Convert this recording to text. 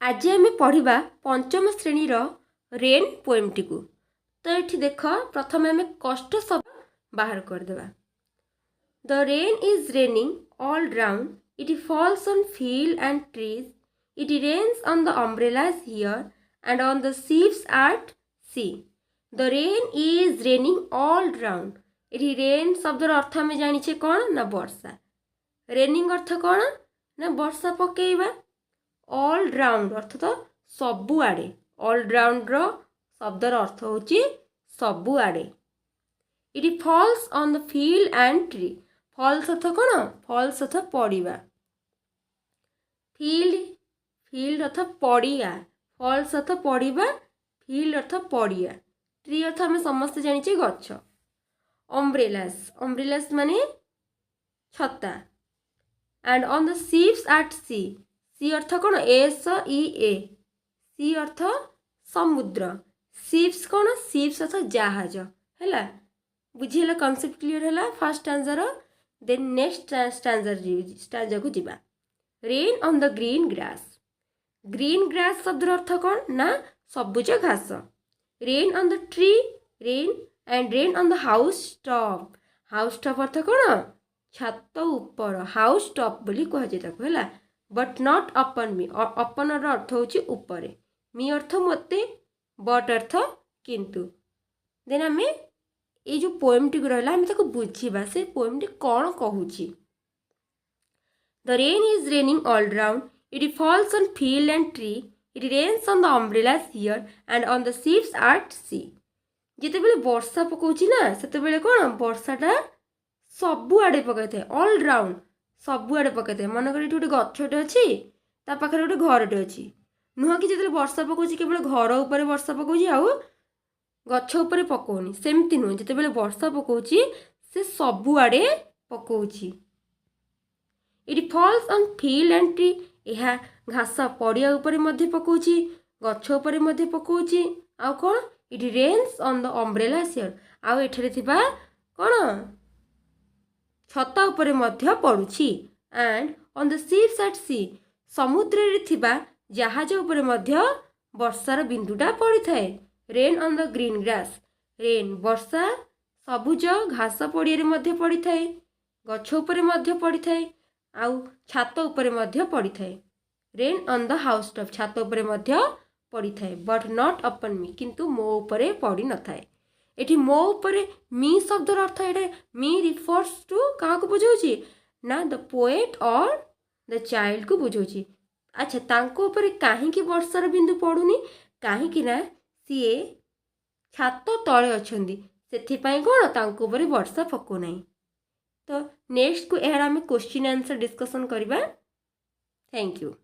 आज आम पढ़ा पंचम श्रेणी रेन पोएमटी को। तो ये देख प्रथम आम कष्ट शब्द बाहर करदे। The rain is raining all round, it falls on field and trees, it rains on the umbrellas here and on the ships at sea. The rain is raining all round. ये रेन शब्दर अर्थ आम जाने कौन ना वर्षा। Raining अर्थ कौन ना वर्षा पकेवा। All round अर्थ तो सबुआड़े। ऑल राउंड शब्दर अर्थ होची सबुआड़े। It falls on the field and tree. Falls अर्थ कौन? फॉल्स अर्थ पड़ा। फील्ड फील्ड अर्थ पड़िया। फॉल्स अर्थ पड़ा, फील्ड अर्थ पड़िया। ट्री अर्थ आम समस्त जानी गछ। अम्ब्रेलास अम्ब्रेलास माने छता। And on the ships at sea. Sea अर्थ कौन? एस ई ए। सी अर्थ समुद्र। शिप्स कौन? शिप्स अर्थ जहाज है। बुझीला कॉन्सेप्ट क्लियर है first stanza. Then next stanza को जीवा। Rain on the green grass. Green grass शब्द अर्थ कौन ना सबुज घास। Rain on the tree, rain and rain on the house top. House top अर्थ कौन? छात ऊपर। हाउस टॉप बोली कहुए है। बट नॉट अपन मी। अपन अर्थ होची ऊपर। मी अर्थ मते, बट अर्थ किंतु। देन आम ये जो पोएमटी रहा आम ताको बुझीबा से पोएमटी कौन कहूची। The rain is raining all round, it falls on field and tree, it rains on the umbrellas here and on the ships at sea. जितेबेले वर्षा पकाउची ना सेतेबेले कौन वर्षाटा सबुआड़े पकाई थाए। ऑल राउंड सबुआड़े पकाई थाए। मनकर ये गोटे गछटे अच्छी ता पाखे गोटे घरटे अच्छी। नुह कि जो वर्षा पकाउची केवल घर उपर वर्षा पकाउची आउ गछ उपर पकाउनी। सेमती नुह, जितेबेले वर्षा पकाउची से सबुआड़े पकाउची। It falls on field and tree. यह घास पड़िया उपर मध्य पकाउची, गछ उपर मध्य पकाउची। आउ कौन? It rains on the umbrellas here. आउ एठरे थिबा कौन छता उपरे मध्य पड़ुछि। And on the ships at sea. समुद्र रे थिबा जहाज उपरे मध्य वर्षार बिंदुटा पड़ी थाए। Rain on the green grass. Rain वर्षा सबुज घास पड़िया मध्य पड़ी थाए, गछ उपरे मध्य पड़ी थाए, आउ छात उपरे मध्य पड़ी थाए। Rain on the house top. छात उपरे मध्य पड़ी थाए। बट नॉट अपन मी। किंतु मो उपरे पड़ी न थाए। एठी मो उपरे मी शब्दर अर्थ ये मी रिफर्स टू क्या बुझाऊँ ना द पोएट और द चाइल्ड को बुझाऊँ। अच्छा तांको उपरे काहींकी वर्षार बिंदु पड़ुनी कहीं ना सीए छात तले अच्छी से कौन तांको उपरे वर्षा पकौ ना। तो नेक्स्ट को यार आम क्वेश्चन आंसर डिस्कसन करवा। Thank you.